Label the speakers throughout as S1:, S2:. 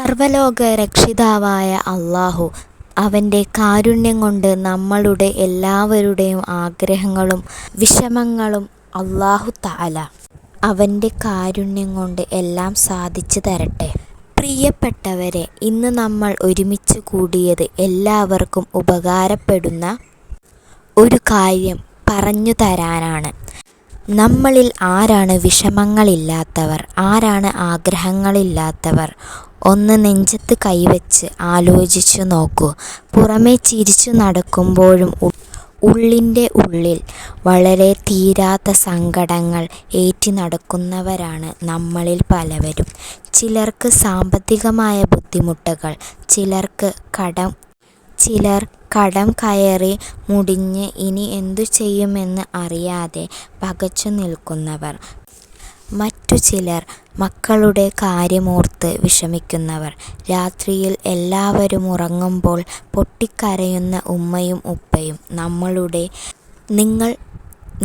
S1: സർവ്വലോക രക്ഷിതാവായ അല്ലാഹു അവൻ്റെ കാരുണ്യം കൊണ്ട് നമ്മളുടെ എല്ലാവരുടെയും ആഗ്രഹങ്ങളും വിഷമങ്ങളും അല്ലാഹു തആല അവൻ്റെ കാരുണ്യം കൊണ്ട് എല്ലാം സാധിച്ചു തരട്ടെ. പ്രിയപ്പെട്ടവരെ, ഇന്ന് നമ്മൾ ഒരുമിച്ച് കൂടിയത് എല്ലാവർക്കും ഉപകാരപ്പെടുന്ന ഒരു കാര്യം പറഞ്ഞു തരാനാണ്. നമ്മളിൽ ആരാണ് വിഷമങ്ങളില്ലാത്തവർ, ആരാണ് ആഗ്രഹങ്ങളില്ലാത്തവർ? ഒന്ന് നെഞ്ചത്ത് കൈവച്ച് ആലോചിച്ചു നോക്കൂ. പുറമേ ചിരിച്ചു നടക്കുമ്പോഴും ഉള്ളിൻ്റെ ഉള്ളിൽ വളരെ തീരാത്ത സങ്കടങ്ങൾ ഏറ്റി നടക്കുന്നവരാണ് നമ്മളിൽ പലവരും. ചിലർക്ക് സാമ്പത്തികമായ ബുദ്ധിമുട്ടുകൾ, ചിലർ കടം കയറി മുടിഞ്ഞ് ഇനി എന്തു ചെയ്യുമെന്ന് അറിയാതെ പകച്ചു നിൽക്കുന്നവർ, മറ്റു ചിലർ മക്കളുടെ കാര്യമോർത്ത് വിഷമിക്കുന്നവർ, രാത്രിയിൽ എല്ലാവരും ഉറങ്ങുമ്പോൾ പൊട്ടിക്കരയുന്ന ഉമ്മയും ഉപ്പയും. നിങ്ങൾ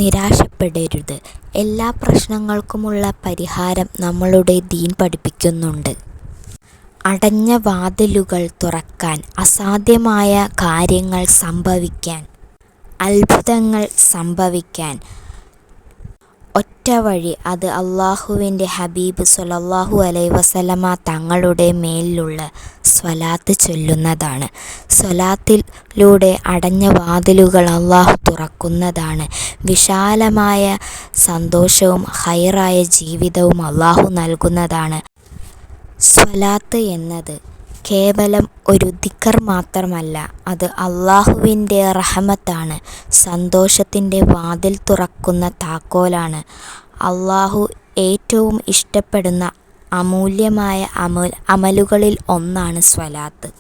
S1: നിരാശപ്പെടരുത്. എല്ലാ പ്രശ്നങ്ങൾക്കുമുള്ള പരിഹാരം നമ്മളുടെ ദീൻ പഠിപ്പിക്കുന്നുണ്ട്. അടഞ്ഞ വാതിലുകൾ തുറക്കാൻ, അസാധ്യമായ കാര്യങ്ങൾ സംഭവിക്കാൻ, അത്ഭുതങ്ങൾ സംഭവിക്കാൻ ഒറ്റ വഴി, അത് അല്ലാഹുവിൻ്റെ ഹബീബ് സ്വല്ലല്ലാഹു അലൈഹി വസല്ലമ തങ്ങളുടെ മേലുള്ള സ്വലാത്ത് ചൊല്ലുന്നതാണ്. സ്വലാത്തിലൂടെ അടഞ്ഞ വാതിലുകൾ അല്ലാഹു തുറക്കുന്നതാണ്. വിശാലമായ സന്തോഷവും ഹൈറായ ജീവിതവും അല്ലാഹു നൽകുന്നതാണ്. സ്വലാത്ത് എന്നത് കേവലം ഒരു ദിക്ർ മാത്രമല്ല, അത് അല്ലാഹുവിൻ്റെ റഹ്മത്താണ്, സന്തോഷത്തിൻ്റെ വാതിൽ തുറക്കുന്ന താക്കോലാണ്. അല്ലാഹു ഏറ്റവും ഇഷ്ടപ്പെടുന്ന അമൂല്യമായ അമലുകളിൽ ഒന്നാണ് സ്വലാത്ത്.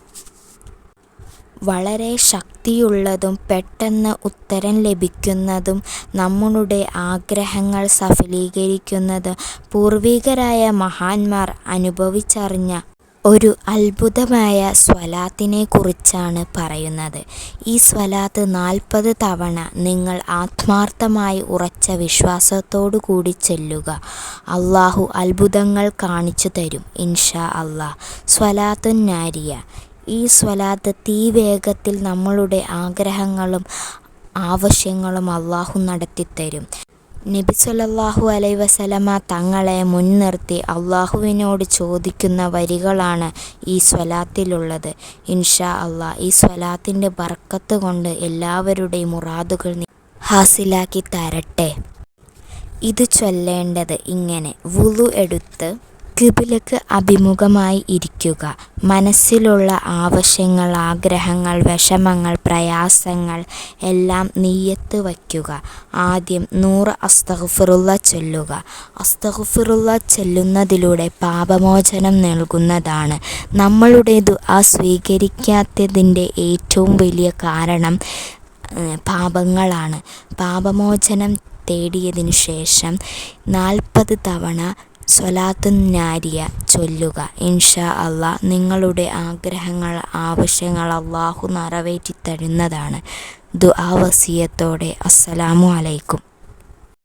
S1: വളരെ ശക്തിയുള്ളതും പെട്ടെന്ന് ഉത്തരം ലഭിക്കുന്നതും നമ്മളുടെ ആഗ്രഹങ്ങൾ സഫലീകരിക്കുന്നതും പൂർവികരായ മഹാന്മാർ അനുഭവിച്ചറിഞ്ഞ ഒരു അത്ഭുതമായ സ്വലാത്തിനെ കുറിച്ചാണ് പറയുന്നത്. ഈ സ്വലാത്ത് 40 തവണ നിങ്ങൾ ആത്മാർത്ഥമായി ഉറച്ച വിശ്വാസത്തോടു കൂടി ചൊല്ലുക. അല്ലാഹു അത്ഭുതങ്ങൾ കാണിച്ചു തരും ഇൻഷാ അല്ലാഹ്. സ്വലാത്തുൻ നാരിയ. ഈ സ്വലാത്ത് തീവേഗത്തിൽ നമ്മളുടെ ആഗ്രഹങ്ങളും ആവശ്യങ്ങളും അല്ലാഹു നടത്തിത്തരും. നബി സ്വല്ലല്ലാഹു അലൈഹി വസല്ലമ തങ്ങളെ മുൻനിർത്തി അല്ലാഹുവിനോട് ചോദിക്കുന്ന വരികളാണ് ഈ സ്വലാത്തിലുള്ളത്. ഇൻഷാ അല്ലാഹ് ഈ സ്വലാത്തിൻ്റെ ബർക്കത്ത് കൊണ്ട് എല്ലാവരുടെയും മുറാദുകൾ ഹാസിലാക്കി തരട്ടെ. ഇത് ചൊല്ലേണ്ടത് ഇങ്ങനെ: വുളു എടുത്ത് ഖിബ്ലക്ക് അഭിമുഖമായി ഇരിക്കുക. മനസ്സിലുള്ള ആവശ്യങ്ങൾ, ആഗ്രഹങ്ങൾ, വിഷമങ്ങൾ, പ്രയാസങ്ങൾ എല്ലാം നിയ്യത്ത് വയ്ക്കുക. ആദ്യം 100 അസ്തഗ്ഫിറുല്ലാ ചൊല്ലുക. അസ്തഗ്ഫിറുല്ലാ ചൊല്ലുന്നതിലൂടെ പാപമോചനം നൽകുന്നതാണ്. നമ്മളുടെ ദുആ സ്വീകരിക്കാത്തതിൻ്റെ ഏറ്റവും വലിയ കാരണം പാപങ്ങളാണ്. പാപമോചനം തേടിയതിനു ശേഷം 40 തവണ സ്വലാത്തുൻ നാരിയ ചൊല്ലുക. ഇൻഷാ അല്ലാഹ് നിങ്ങളുടെ ആഗ്രഹങ്ങൾ, ആവശ്യങ്ങൾ അല്ലാഹു നിറവേറ്റി തരുന്നതാണ്. ദുആ വസിയത്തോടെ. അസ്സലാമു അലൈക്കും.